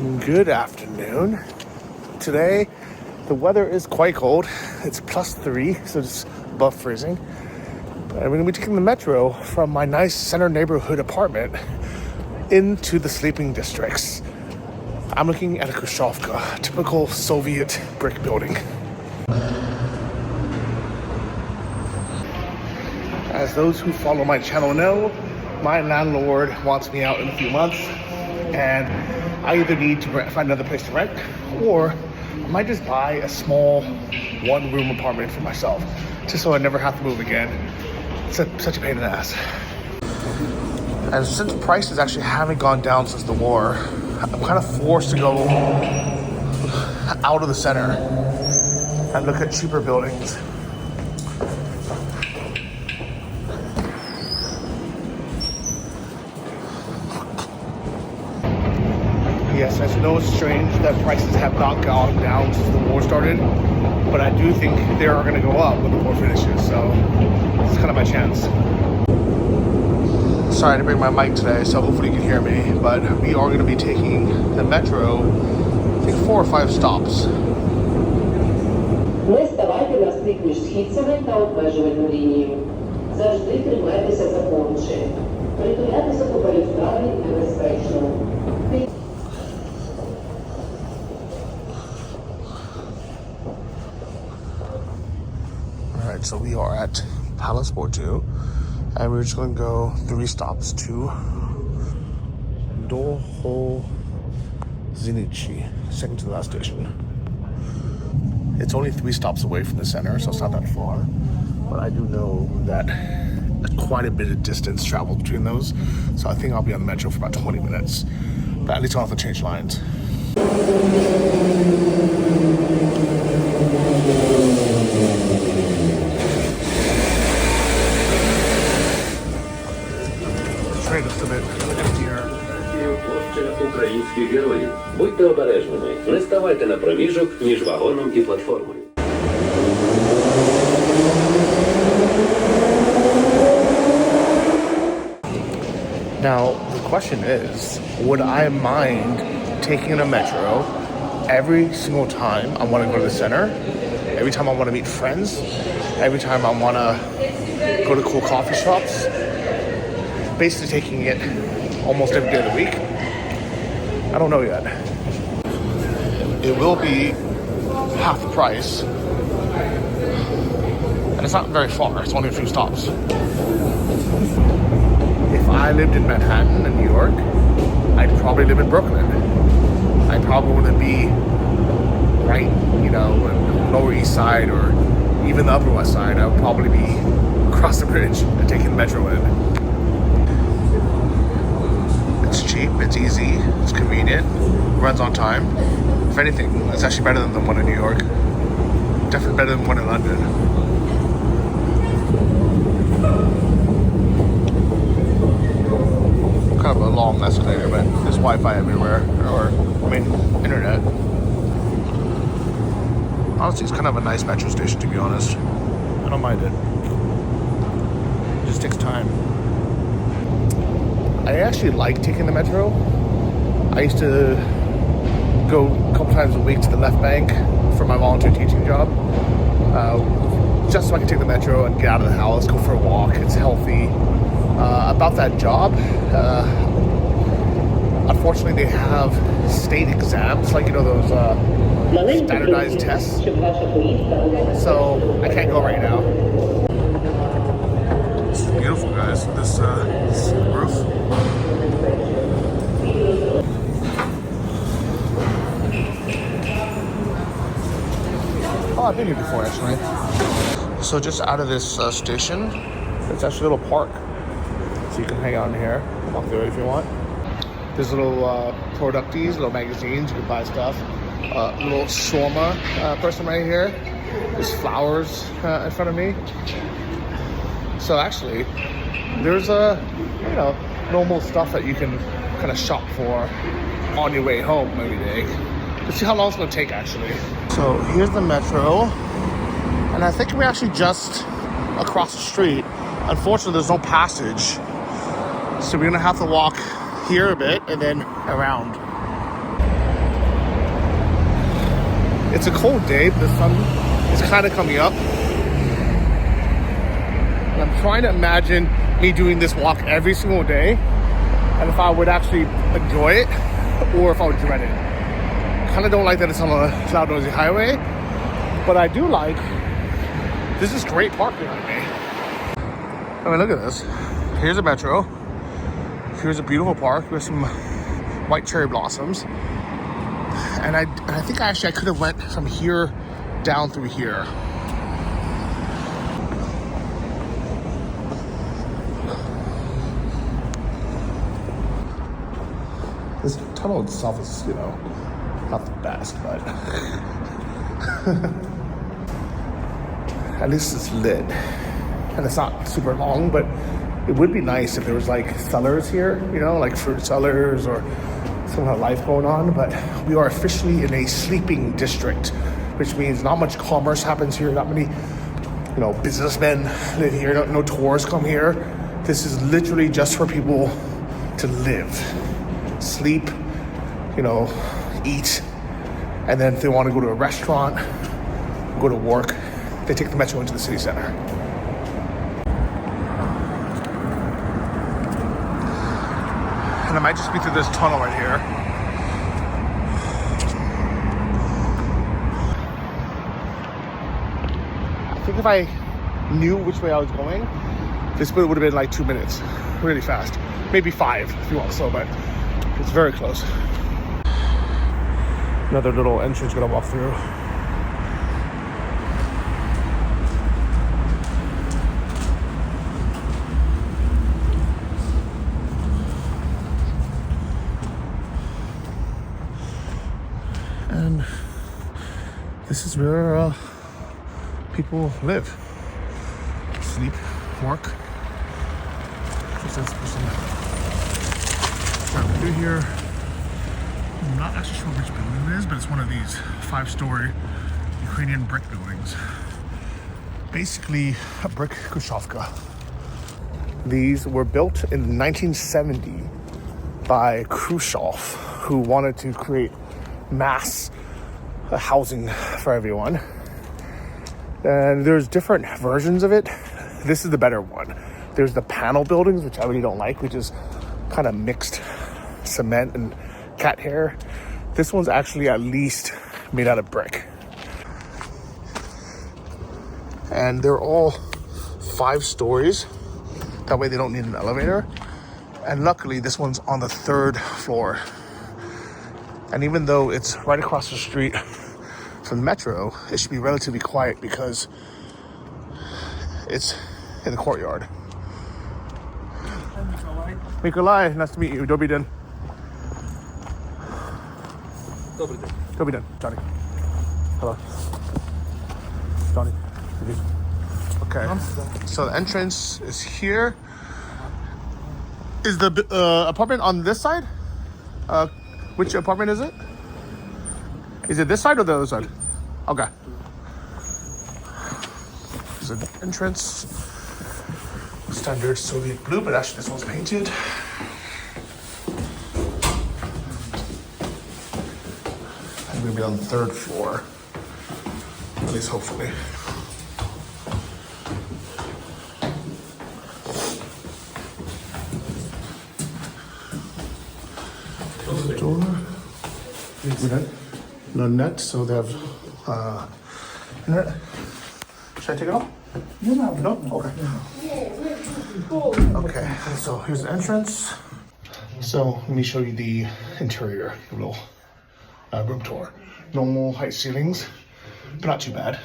Good afternoon. Today, the weather is quite cold. It's +3, so it's above freezing. And we're going to be taking the metro from my nice center neighborhood apartment into the sleeping districts. I'm looking at a Khrushchevka, typical Soviet brick building. As those who follow my channel know, my landlord wants me out in a few months, and I either need to find another place to rent, or I might just buy a small one-room apartment for myself, just so I never have to move again. It's such a pain in the ass. And since prices actually haven't gone down since the war, I'm kind of forced to go out of the center and look at cheaper buildings. Yes, I know it's strange that prices have not gone down since the war started, but I do think they are going to go up when the war finishes, so it's kind of my chance. Sorry to bring my mic today, so hopefully you can hear me, but we are going to be taking the metro, I think 4 or 5 stops. Не ставайте на стик між східцями та обмежувальну лінію. Завжди тримайтеся за поручень. Притулятися по балюстраді небезпечно. Alright, so we are at Palace Porto, and we're just going to go 3 stops to Doho Zinichi, second to the last station. It's only 3 stops away from the center, so it's not that far, but I do know that quite a bit of distance traveled between those, so I think I'll be on the metro for about 20 minutes, but at least I'll have to change lines. Українських героїв. Будьте обережними. Не ставайте на проміжок між вагоном і платформою. Now, the question is, would I mind taking a metro every single time I want to go to the center? Every time I want to meet friends? Every time I want to go to cool coffee shops? Basically taking it almost every day of the week? I don't know yet. It will be half the price. And it's not very far, it's only a few stops. If I lived in Manhattan and New York, I'd probably live in Brooklyn. I probably wouldn't be right, in Lower East Side or even the Upper West Side. I would probably be across the bridge and taking the metro in. It's cheap, it's easy, it's convenient, runs on time. If anything, it's actually better than the one in New York. Definitely better than one in London. Kind of a long escalator, but there's Wi-Fi everywhere, internet. Honestly, it's kind of a nice metro station, to be honest. I don't mind it. It just takes time. I actually like taking the metro. I used to go a couple times a week to the left bank for my volunteer teaching job. Just so I can take the metro and get out of the house, go for a walk. It's healthy. About that job, unfortunately they have state exams, like those standardized tests. So I can't go right now. This is beautiful, guys. This roof. Oh, I've been here before, actually. So just out of this station, it's actually a little park. So you can hang out in here, walk through it if you want. There's little producties, little magazines, you can buy stuff. Little shawarma person right here. There's flowers in front of me. So actually, there's normal stuff that you can kind of shop for on your way home every day. Let's see how long it's gonna take actually. So here's the metro, and I think we're actually just across the street. Unfortunately, there's no passage. So we're gonna have to walk here a bit and then around. It's a cold day, but the sun is kind of coming up. And I'm trying to imagine me doing this walk every single day, and if I would actually enjoy it or if I would dread it. Kind of don't like that it's on a loud, noisy highway, but I do like this is great park behind me. I mean, look at this. Here's a metro. Here's a beautiful park with some white cherry blossoms. And I think I could have went from here down through here. This tunnel itself is, you know, not the best, but at least it's lit. And it's not super long, but it would be nice if there was like cellars here, you know, like fruit cellars or some kind of life going on. But we are officially in a sleeping district, which means not much commerce happens here, not many, you know, businessmen live here, no tourists come here. This is literally just for people to live, sleep, you know, eat, and then if they want to go to a restaurant, go to work, they take the metro into the city center. And it might just be through this tunnel right here. I think if I knew which way I was going, this would have been like 2 minutes, really fast. Maybe 5 if you want so, but it's very close. Another little entrance gonna walk through. And this is where people live, sleep, work. Just as person driving through here. I'm not actually sure which building it is, but it's one of these 5-story Ukrainian brick buildings. Basically a brick Khrushchevka. These were built in 1970 by Khrushchev, who wanted to create mass housing for everyone. And there's different versions of it. This is the better one. There's the panel buildings, which I really don't like, which is kind of mixed cement and cat hair. This one's actually at least made out of brick. And they're all 5 stories. That way they don't need an elevator. And luckily this one's on the 3rd floor. And even though it's right across the street from the metro, it should be relatively quiet because it's in the courtyard. Nikolai, nice to meet you. Dobry den. Dobry den, Johnny. Hello. Johnny. Okay. So the entrance is here. Is the apartment on this side? Which apartment is it? Is it this side or the other side? Okay. There's an entrance. Standard Soviet blue, but actually this one's painted. And we'll be on the 3rd floor. At least hopefully. The door. No net, so they have internet. Should I take it off? No? Okay. Okay, so here's the entrance. So let me show you the interior, a little room tour. Normal height ceilings, but not too bad.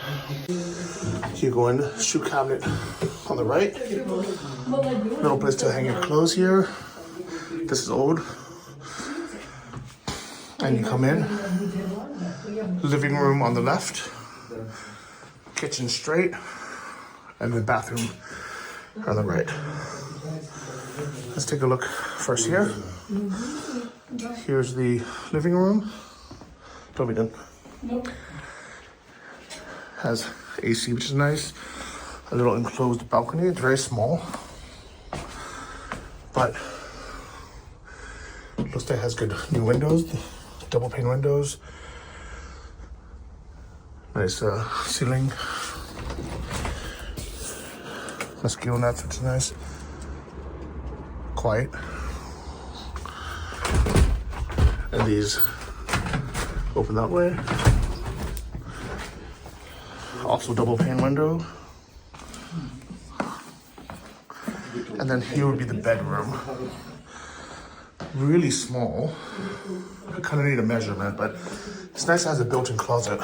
You go in, shoe cabinet on the right. Little place to hang your clothes here. This is old. And you come in. Living room on the left. Kitchen straight. And the bathroom on the right. Let's take a look first here. Here's the living room. Don't be done. Has AC, which is nice. A little enclosed balcony. It's very small, but looks like it has good new windows, double pane windows. Nice ceiling. Mosquito nets, which is nice. Quiet. And these open that way. Also double pane window. And then here would be the bedroom. Really small. I kind of need a measurement, but it's nice it has a built-in closet.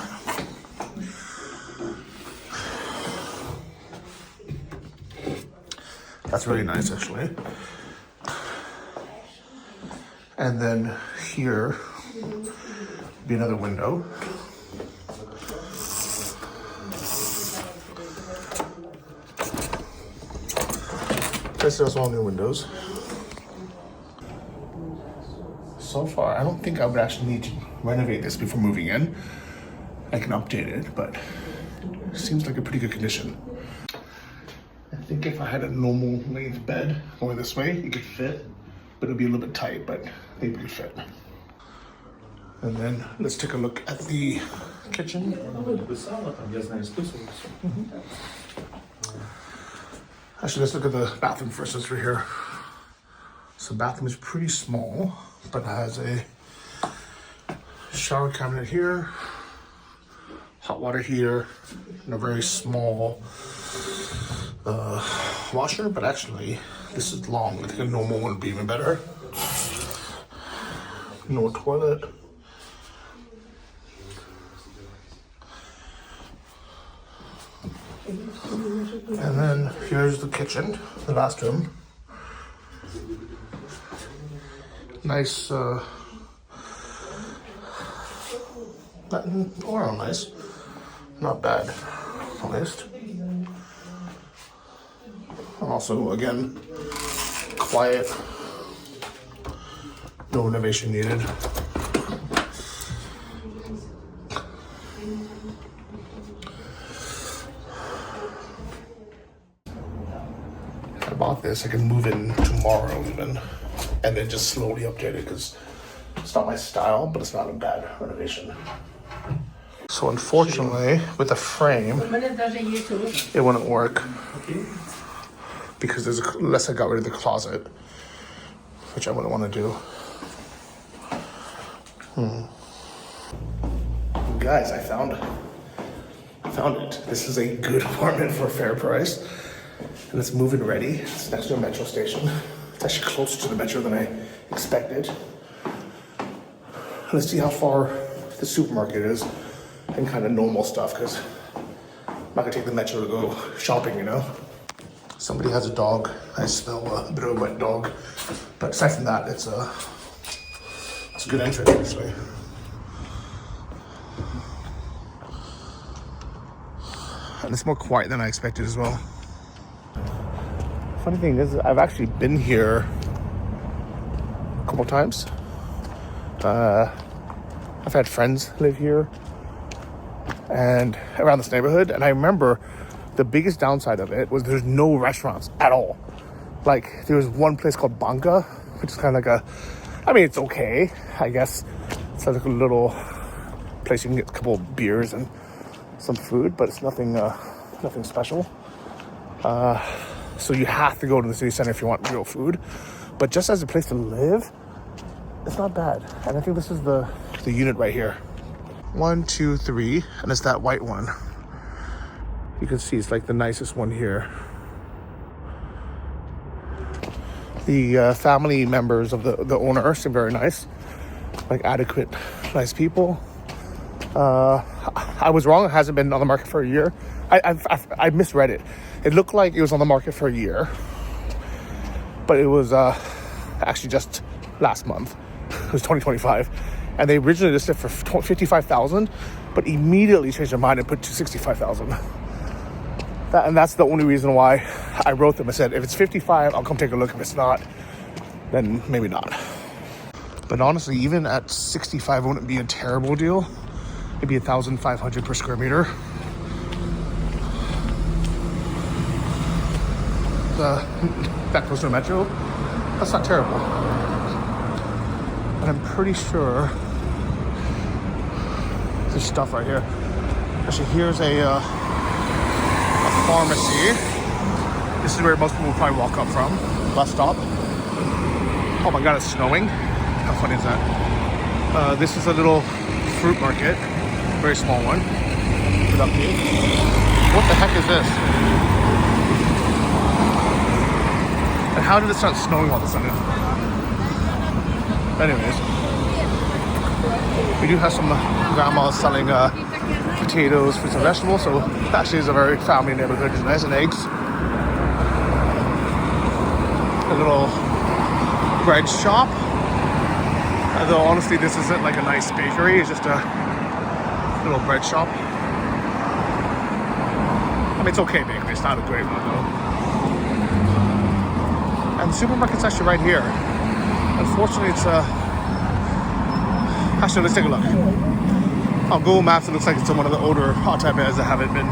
That's really nice, actually. And then here would be another window. This is all new windows. So far, I don't think I would actually need to renovate this before moving in. I can update it, but it seems like a pretty good condition. I think if I had a normal length bed going this way, it could fit, but it would be a little bit tight, but maybe it could fit. And then let's take a look at the kitchen. Actually, let's look at the bathroom first since we're here. So the bathroom is pretty small, but it has a shower cabinet here, hot water heater, and a very small washer, but actually this is long. I think a normal one would be even better. No toilet. And then here's the kitchen, the last room. Nice, nice. Not bad, at least. Also, again, quiet. No renovation needed. If I bought this, I can move in tomorrow even, and then just slowly update it because it's not my style, but it's not a bad renovation. So unfortunately, with the frame, it wouldn't work because unless I got rid of the closet, which I wouldn't want to do. Guys, I found it. This is a good apartment for a fair price, and it's move-in ready. It's next to a metro station. It's actually closer to the metro than I expected. Let's see how far the supermarket is and kind of normal stuff, because I'm not gonna take the metro to go shopping, you know? Somebody has a dog. I smell a bit of a wet dog. But aside from that, it's a good entrance, actually. And it's more quiet than I expected as well. Funny thing is, I've actually been here a couple times. I've had friends live here and around this neighborhood, and I remember the biggest downside of it was there's no restaurants at all. Like, there was one place called Banca, which is kind of like it's okay, I guess. It's like a little place you can get a couple of beers and some food, but it's nothing special. So you have to go to the city center if you want real food. But just as a place to live, it's not bad. And I think this is the unit right here. 1, 2, 3, and it's that white one. You can see it's like the nicest one here. The family members of the owner seem very nice, like adequate, nice people. I was wrong. It hasn't been on the market for a year. I misread it. It looked like it was on the market for a year, but it was actually just last month. It was 2025, and they originally listed for $55,000, but immediately changed their mind and put to $65,000. And that's the only reason why I wrote them. I said, if it's 55, I'll come take a look. If it's not, then maybe not. But honestly, even at 65, it wouldn't be a terrible deal. It'd be 1,500 per square meter. That close to a metro, that's not terrible. And I'm pretty sure there's stuff right here. Actually, here's a pharmacy. This is where most people will probably walk up from. Bus stop. Oh my god, it's snowing. How funny is that? This is a little fruit market. Very small one. Productive. What the heck is this? And how did it start snowing all of a sudden? Anyways. We do have some grandmas selling potatoes, fruits and vegetables, so actually it's a very family neighborhood. It's nice, and eggs. A little bread shop. Although honestly this isn't like a nice bakery, it's just a little bread shop. I mean, it's okay bakery, it's not a great one though. And the supermarket's actually right here. Unfortunately it's actually, let's take a look. On Google Maps, it looks like it's one of the older hot tub beds that haven't been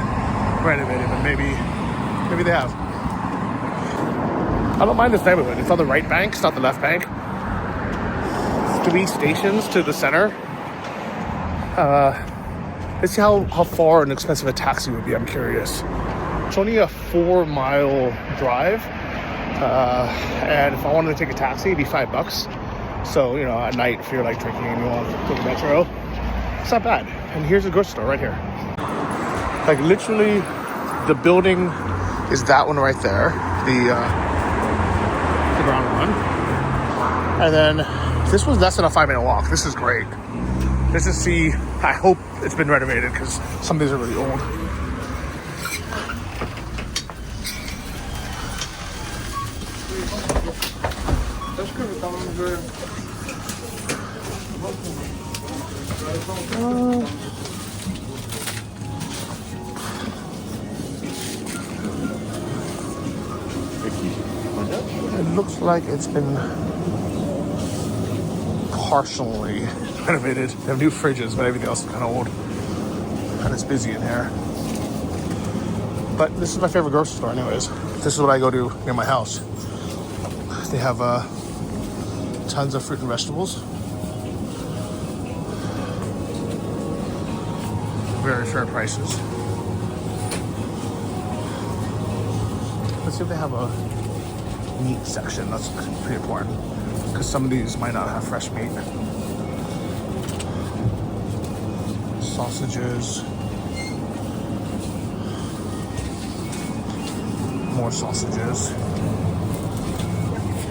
renovated, but maybe they have. I don't mind this neighborhood. It's on the right bank, it's not the left bank. 3 stations to the center. Let's see how far and expensive a taxi would be. I'm curious. It's only a 4-mile drive, and if I wanted to take a taxi, it'd be $5. So, you know, at night, if you're like drinking and you want to take a metro, it's not bad. And here's a grocery store right here. Like literally, the building is that one right there, the ground one. And then this was less than a 5-minute walk. This is great. Let's just see. I hope it's been renovated because some of these are really old. It looks like it's been partially renovated. They have new fridges, but everything else is kind of old. And it's busy in here. But this is my favorite grocery store anyways. This is what I go to near my house. They have tons of fruit and vegetables. Very fair prices. Let's see if they have a meat section. That's pretty important because some of these might not have fresh meat. Sausages. More sausages.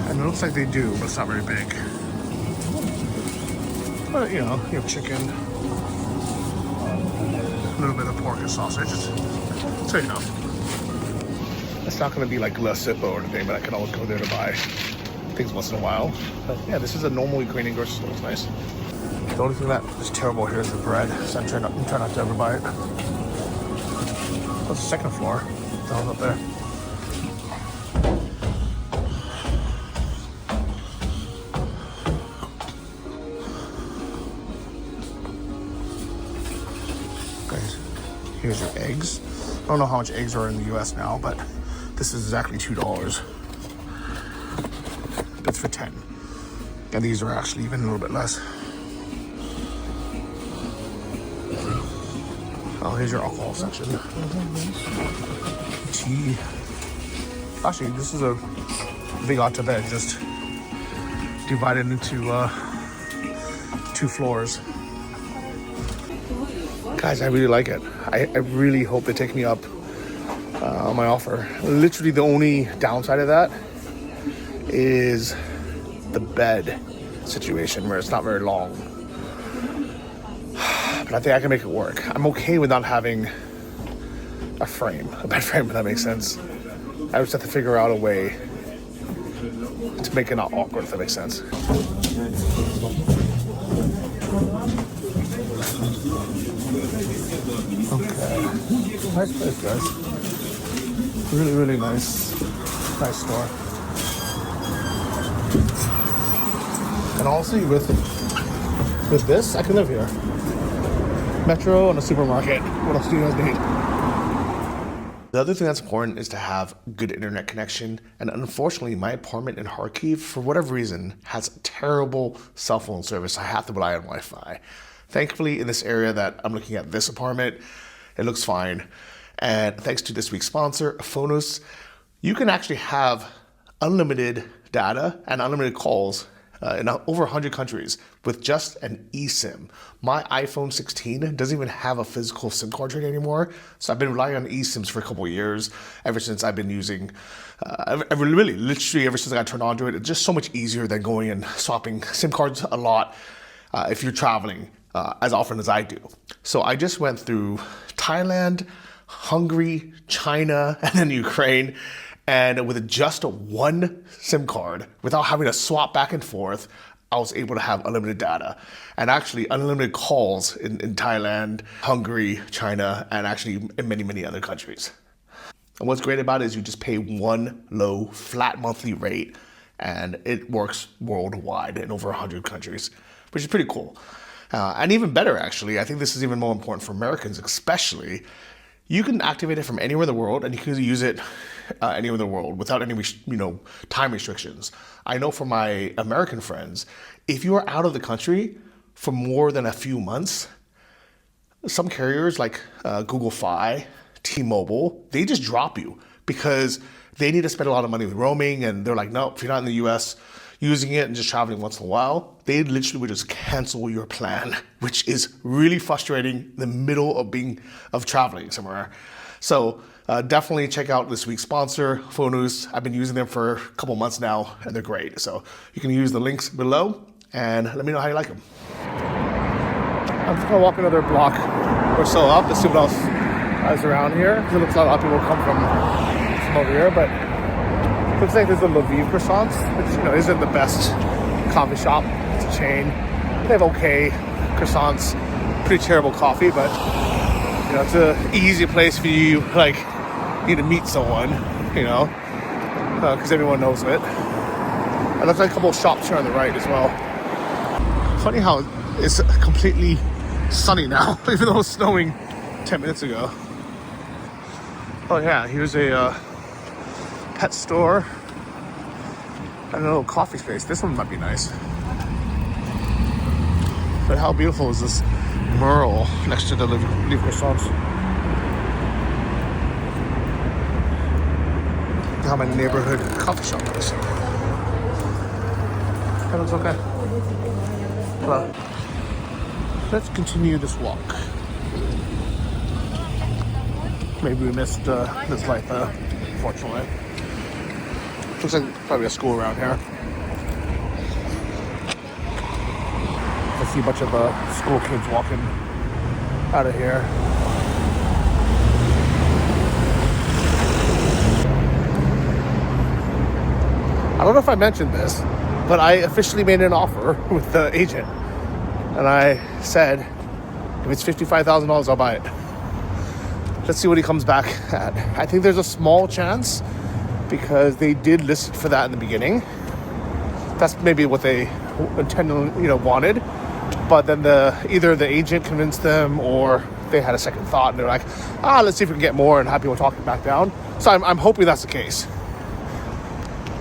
And it looks like they do, but it's not very big. But you know, you have chicken, a little bit of pork and sausage. It's good enough. It's not going to be like La Sipo or anything, but I can always go there to buy things once in a while. But yeah, this is a normal Ukrainian grocery store. It's nice. The only thing that is terrible here is the bread, so I'm trying not to ever buy it. What's the second floor? What the hell's up there? Guys, here's your eggs. I don't know how much eggs are in the US now, but this is exactly $2. That's for 10. And these are actually even a little bit less. Oh, here's your alcohol section. Tea. Actually, this is a big hot tub bed, just divided into 2 floors. Guys, I really like it. I really hope they take me up on my offer. Literally the only downside of that is the bed situation where it's not very long. But I think I can make it work. I'm okay with not having a bed frame, if that makes sense. I just have to figure out a way to make it not awkward, if that makes sense. Okay. Nice place, guys. Really, really nice store. And honestly, with this, I can live here. Metro and a supermarket. What else do you guys need? The other thing that's important is to have good internet connection. And unfortunately, my apartment in Kyiv, for whatever reason, has terrible cell phone service. I have to rely on Wi-Fi. Thankfully, in this area that I'm looking at, this apartment, It looks fine. And thanks to this week's sponsor, Phonos, you can actually have unlimited data and unlimited calls in over 100 countries with just an eSIM. My iPhone 16 doesn't even have a physical SIM card tray anymore, so I've been relying on eSIMs for a couple of years, ever since I've been using, literally ever since I got turned on to it. It's just so much easier than going and swapping SIM cards a lot if you're traveling as often as I do. So I just went through Thailand, Hungary, China, and then Ukraine, and with just one SIM card, without having to swap back and forth, I was able to have unlimited data and actually unlimited calls in Thailand, Hungary, China, and actually in many, many other countries. And what's great about it is you just pay one low, flat monthly rate, and it works worldwide in over 100 countries, which is pretty cool. And even better, actually, I think this is even more important for Americans especially. You can activate it from anywhere in the world, and you can use it anywhere in the world without any time restrictions. I know for my American friends, if you are out of the country for more than a few months, some carriers like Google Fi, T-Mobile, they just drop you because they need to spend a lot of money with roaming, and they're like, no, if you're not in the US using it and just traveling once in a while, they literally would just cancel your plan, which is really frustrating in the middle of traveling somewhere. So definitely check out this week's sponsor, Phonos. I've been using them for a couple months now, and they're great. So you can use the links below, and let me know how you like them. I'm just gonna walk another block or so up to see what else is around here. It looks like a lot of people come from over here, but looks like there's the Lviv croissants, which isn't the best coffee shop. It's a chain. They have okay croissants, pretty terrible coffee, but it's an easy place for you, like, you to meet someone, because everyone knows it. And there's like a couple of shops here on the right as well. Funny how it's completely sunny now, even though it was snowing 10 minutes ago. Oh yeah, here's a pet store and a little coffee space. This one might be nice. But how beautiful is this mural next to the Lviv croissants? How my neighborhood coffee shop is. That looks okay. Well, let's continue this walk. Maybe we missed this light though, unfortunately. Looks like probably a school around here. I see a bunch of school kids walking out of here. I don't know if I mentioned this, but I officially made an offer with the agent. And I said, if it's $55,000, I'll buy it. Let's see what he comes back at. I think there's a small chance because they did list it for that in the beginning. That's maybe what they wanted. But then either the agent convinced them or they had a second thought and they're like, let's see if we can get more, and happy we'll talk it back down. So I'm hoping that's the case.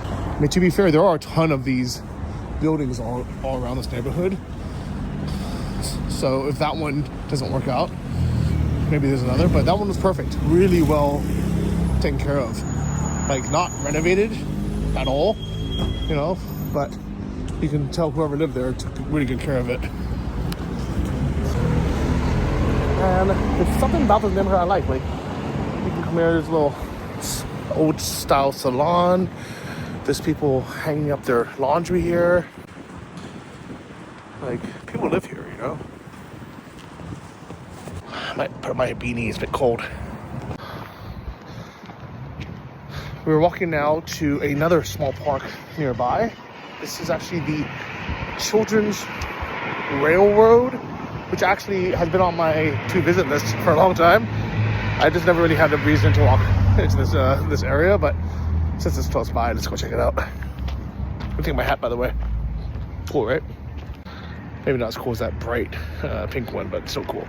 I mean, to be fair, there are a ton of these buildings all around this neighborhood. So if that one doesn't work out, maybe there's another, but that one was perfect. Really well taken care of. Like, not renovated at all, but you can tell whoever lived there took really good care of it. And there's something about this neighborhood I like. Like, you can come here, there's a little old style salon. There's people hanging up their laundry here. Like, people live here, I might put my beanie, it's a bit cold. We're walking now to another small park nearby. This is actually the Children's Railroad, which actually has been on my to-visit list for a long time. I just never really had a reason to walk into this area, but since it's close by, let's go check it out. I'm taking my hat, by the way. Cool, right? Maybe not as cool as that bright pink one, but still cool.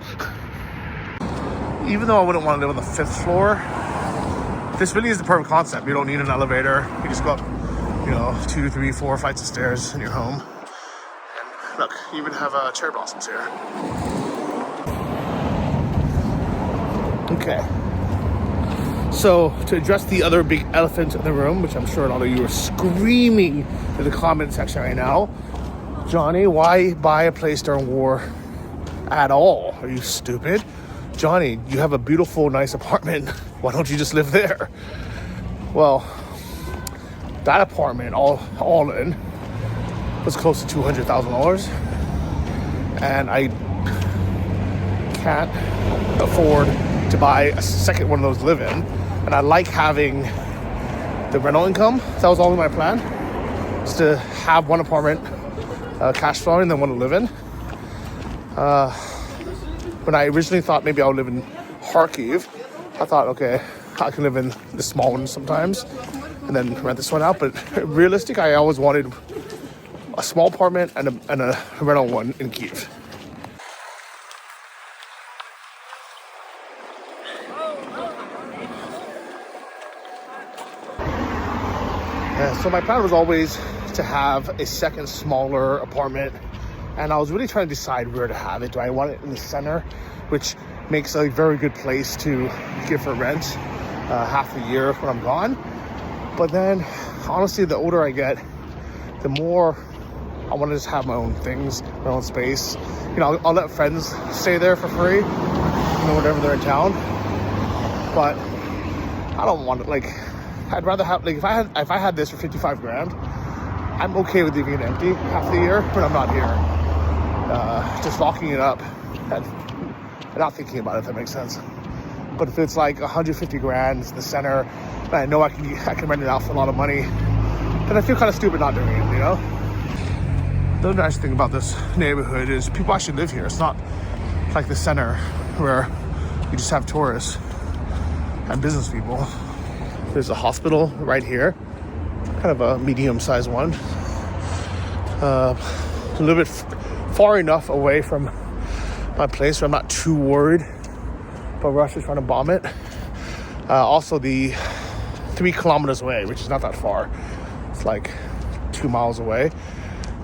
Even though I wouldn't want to live on the 5th floor, this really is the perfect concept. You don't need an elevator. You just go up, 2, 3, 4 flights of stairs in your home. And look, you even have cherry blossoms here. Okay. So to address the other big elephant in the room, which I'm sure a lot of you are screaming in the comment section right now, Johnny, why buy a place during war at all? Are you stupid? Johnny, you have a beautiful, nice apartment. Why don't you just live there? Well, that apartment, all in, was close to $200,000, and I can't afford to buy a second one of those to live in. And I like having the rental income. That was always my plan, is to have one apartment cash flowing and then one to live in. When I originally thought maybe I would live in Kyiv, I thought, okay, I can live in the small one sometimes and then rent this one out. But realistic, I always wanted a small apartment and a rental one in Kyiv. So my plan was always to have a second smaller apartment, and I was really trying to decide where to have it. Do I want it in the center, which makes a very good place to give for rent half the year when I'm gone? But then honestly, the older I get, the more I want to just have my own things, my own space. You know, I'll let friends stay there for free, you know, whenever they're in town. But I don't want it. Like, I'd rather have, like, if I had this for 55 grand, I'm okay with leaving it empty half the year when I'm not here. Just locking it up and not thinking about it, if that makes sense. But if it's like 150 grand, it's in the center, and I know I can rent it out for a lot of money, then I feel kind of stupid not doing it, you know? The other nice thing about this neighborhood is people actually live here. It's not like the center where you just have tourists and business people. There's a hospital right here, kind of a medium-sized one. A little bit far enough away from my place where I'm not too worried about Russia trying to bomb it. Also, the 3 kilometers away, which is not that far, it's like 2 miles away,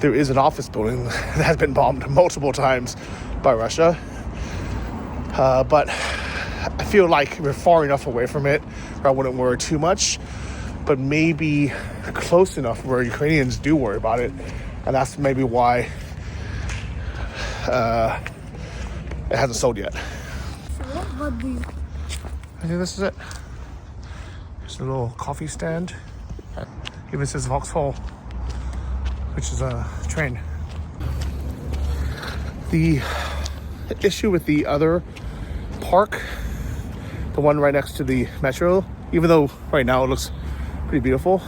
there is an office building that has been bombed multiple times by Russia. But I feel like we're far enough away from it where I wouldn't worry too much, but maybe close enough where Ukrainians do worry about it, and that's maybe why it hasn't sold yet. I think this is it. There's a little coffee stand. It even says Vauxhall, which is a train. The issue with the other park, the one right next to the metro, even though right now it looks pretty beautiful,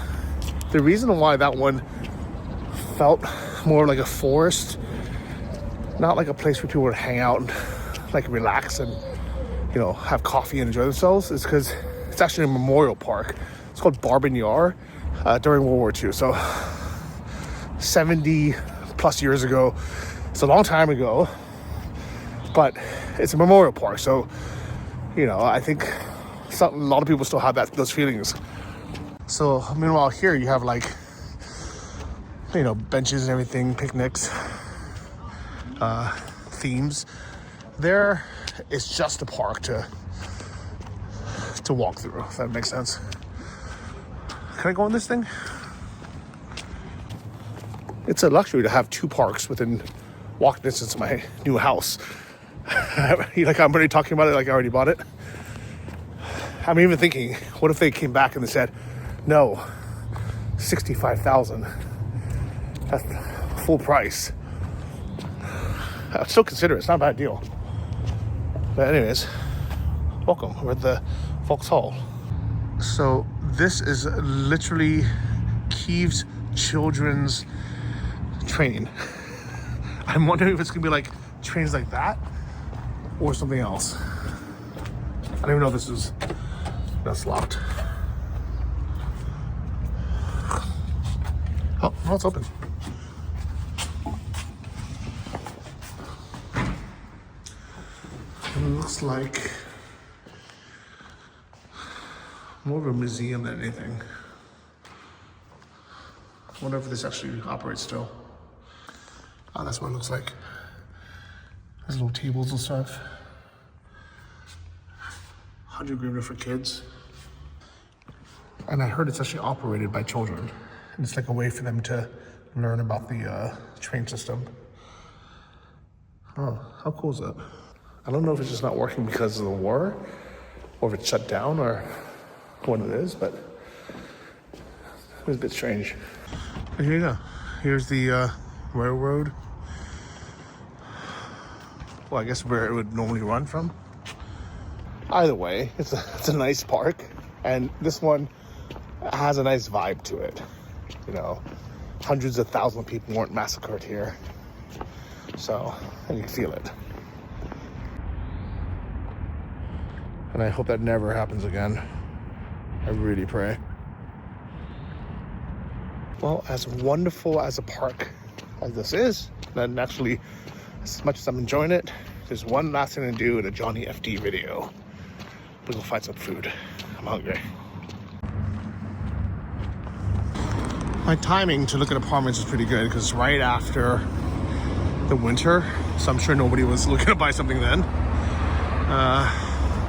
the reason why that one felt more like a forest, not like a place where people would hang out and like relax and, you know, have coffee and enjoy themselves, is because it's actually a memorial park. It's called Barbin Yar, during World War II. So 70 plus years ago. It's a long time ago, but it's a memorial park. So, you know, I think a lot of people still have those feelings. So meanwhile here you have, like, you know, benches and everything, picnics, themes. There it's just a park to walk through, if that makes sense. Can I go in this thing? It's a luxury to have 2 parks within walk distance of my new house. Like, I'm already talking about it like I already bought it. I'm even thinking, what if they came back and they said, no, $65,000. That's full price. I'd still consider it. It's not a bad deal. But anyways, welcome. We're at the Vauxhall. So this is literally Kyiv's children's train. I'm wondering if it's gonna be like trains like that or something else. I don't even know if that's locked. Oh, no, it's open. It looks like more of a museum than anything. I wonder if this actually operates still. Oh, that's what it looks like. There's little tables and stuff. 100 hryvnia for kids. And I heard it's actually operated by children. And it's like a way for them to learn about the train system. Oh, how cool is that? I don't know if it's just not working because of the war, or if it's shut down, or what it is, but it was a bit strange. But here you go. Here's the railroad. Well, I guess where it would normally run from. Either way, it's a nice park, and this one has a nice vibe to it. You know, hundreds of thousands of people weren't massacred here, so and you can feel it. And I hope that never happens again. I really pray. Well, as wonderful as a park as this is, and actually, as much as I'm enjoying it, there's one last thing to do in a Johnny FD video. We'll go find some food. I'm hungry. My timing to look at apartments is pretty good because right after the winter, so I'm sure nobody was looking to buy something then.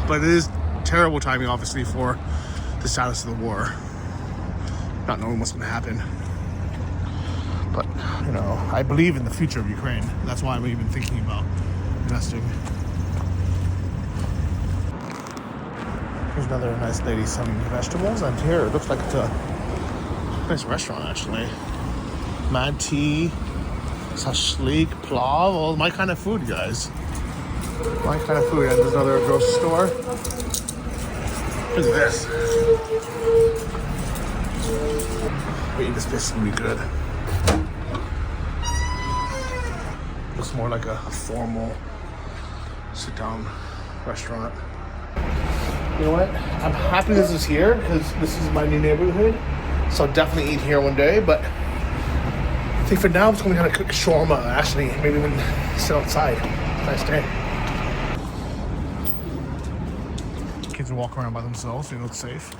But it is terrible timing, obviously, for the status of the war. Not knowing what's going to happen. But, you know, I believe in the future of Ukraine. That's why I'm even thinking about investing. Here's another nice lady selling vegetables. And here, it looks like it's a nice restaurant, actually. Mad tea, shashlik, plav, all my kind of food, guys. My kind of food. And there's another grocery store. Look at this. Wait, this place is gonna be good. Looks more like a formal sit-down restaurant. You know what? I'm happy this is here because this is my new neighborhood. So I'll definitely eat here one day, but I think for now I'm just gonna kind of cook shawarma, actually. Maybe even sit outside. Nice day. Kids are walking around by themselves, you know, it's safe.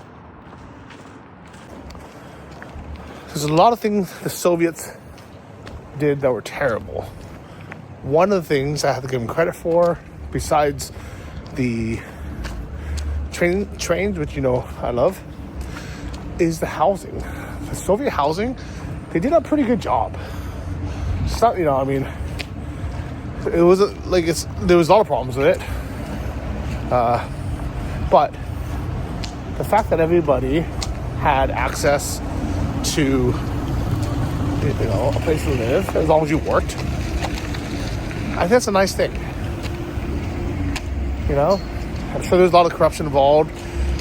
There's a lot of things the Soviets did that were terrible. One of the things I have to give them credit for, besides the trains, which you know I love, is the housing. The Soviet housing, they did a pretty good job. It's not, you know, I mean, it was there was a lot of problems with it, but the fact that everybody had access to, you know, a place to live as long as you worked, I think that's a nice thing. You know, I'm sure there's a lot of corruption involved.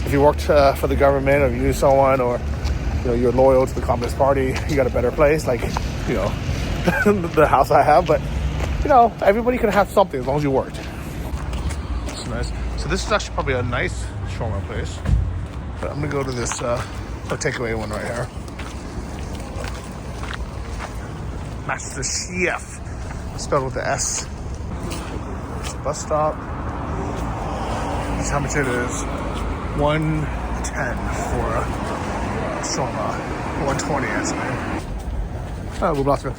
If you worked for the government, or you knew someone, or you know you're loyal to the Communist Party, you got a better place, like, you know, the house I have. But you know, everybody can have something as long as you worked. That's nice. So this is actually probably a nice shawarma place. But I'm gonna go to this takeaway one right here. Master Chef, spelled with the S. It's a bus stop. This is how much it is. $110 for a shawarma. $120 actually. Oh, будь ласка.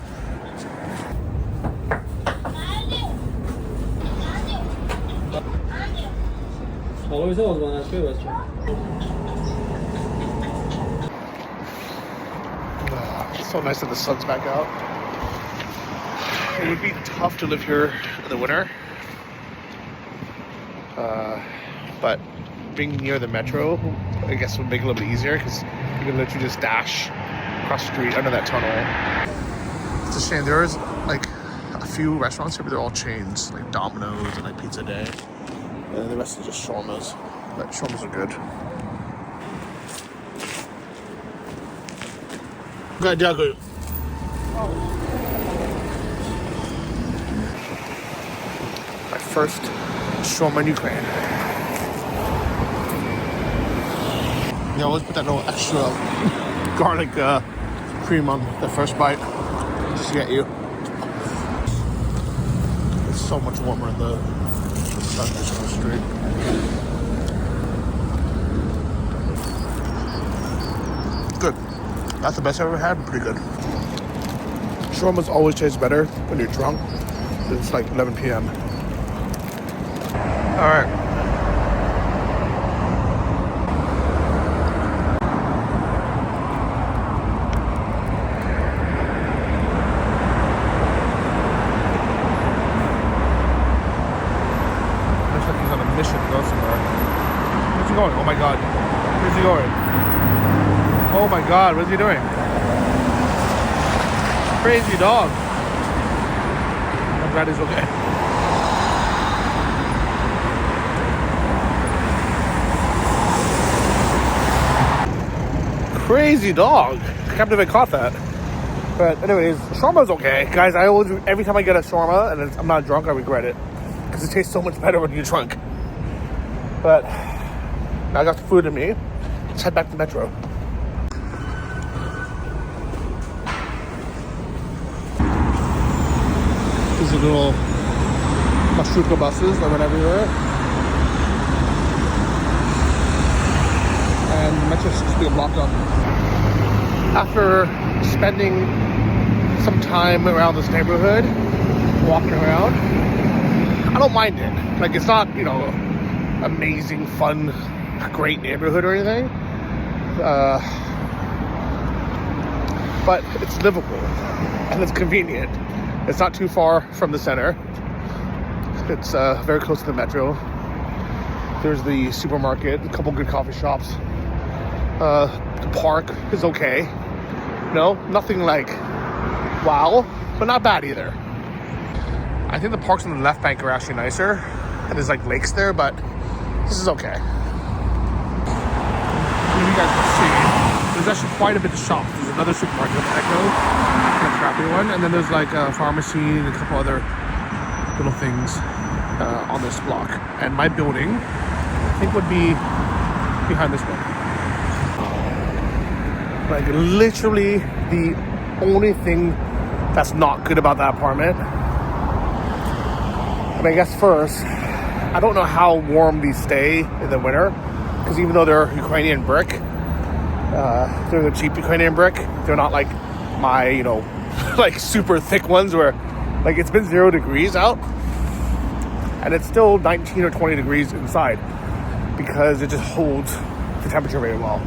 It's so nice that the sun's back out. It would be tough to live here in the winter, but being near the metro, I guess, would make it a little bit easier because you can literally just dash across the street under that tunnel. It's a shame. There is like a few restaurants here, but they're all chains, like Domino's and like Pizza Day, and the rest is just shawarmas. But shawarmas are good. Okay, дякую. My first shawarma in Ukraine. You always put that little extra garlic cream on the first bite, just to get you. It's so much warmer in the sun just goes straight. Good. That's the best I've ever had. Pretty good. Shawarmas always taste better when you're drunk. It's like 11 p.m. All right. on a mission to go somewhere. Where's he going? Oh my god. Where's he going? Oh my god, what's he doing? Crazy dog. I'm glad he's okay. Crazy dog. I can't believe I caught that. But anyways, shawarma's okay. Guys, I always, every time I get a shawarma and I'm not drunk, I regret it. Because it tastes so much better when you're drunk. But now I got the food in me. Let's head back to the metro. These are little Mashruka buses that went everywhere. And the metro's just being blocked up. After spending some time around this neighborhood, walking around, I don't mind it. Like, it's not, you know, amazing, fun, great neighborhood or anything. But it's livable and it's convenient. It's not too far from the center. It's very close to the metro. There's the supermarket, a couple good coffee shops. The park is okay. No, nothing like wow, but not bad either. I think the parks on the left bank are actually nicer. And there's like lakes there, but this is okay. You guys can see, there's actually quite a bit of shops. There's another supermarket, Echo, a crappy one. And then there's like a pharmacy and a couple other little things on this block. And my building, I think, would be behind this one. Like literally the only thing that's not good about that apartment. And I guess first, I don't know how warm these stay in the winter, because even though they're Ukrainian brick, they're the cheap Ukrainian brick. They're not like my, you know, like super thick ones where like it's been 0 degrees out and it's still 19 or 20 degrees inside because it just holds the temperature very well.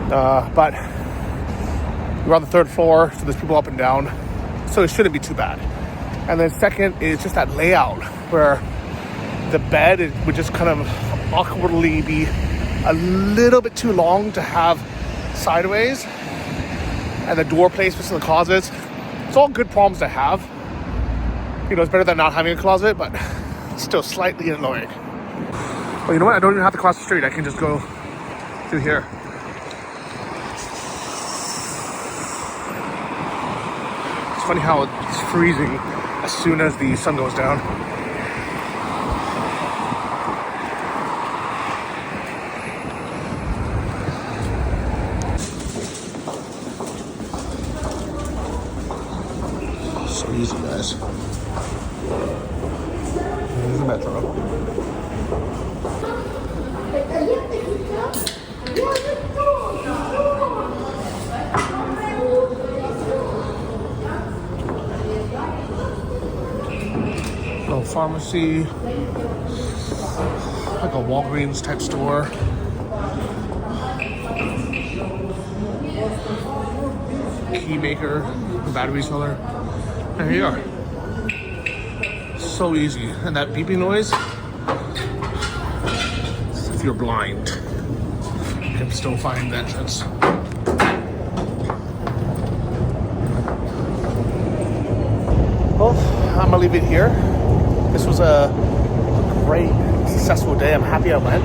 But we're on the 3rd floor, so there's people up and down, so it shouldn't be too bad. And then second is just that layout where the bed would just kind of awkwardly be a little bit too long to have sideways, and the door placements in the closets. It's all good problems to have. You know, it's better than not having a closet, but still slightly annoying. Well, you know what? I don't even have to cross the street. I can just go through here. It's funny how it's freezing as soon as the sun goes down. So easy, guys. Here's the metro. Little pharmacy, like a Walgreens type store. Key maker, the battery seller. And here you are. So easy. And that beeping noise, if you're blind, you can still find the entrance. Well, I'm gonna leave it here. This was a great, successful day. I'm happy I went.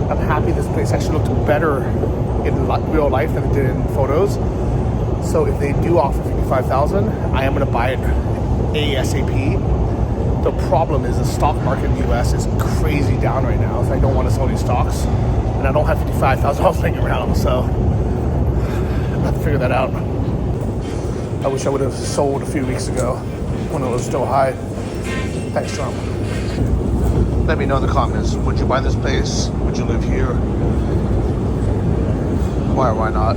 I'm happy this place actually looked better in real life than it did in photos. So if they do offer $55,000, I am going to buy it ASAP. The problem is the stock market in the US is crazy down right now, so I don't want to sell any stocks. And I don't have $55,000 laying around, so I'll have to figure that out. I wish I would have sold a few weeks ago when it was still high. Thanks, Trump. Let me know in the comments. Would you buy this place? Would you live here? Why or why not?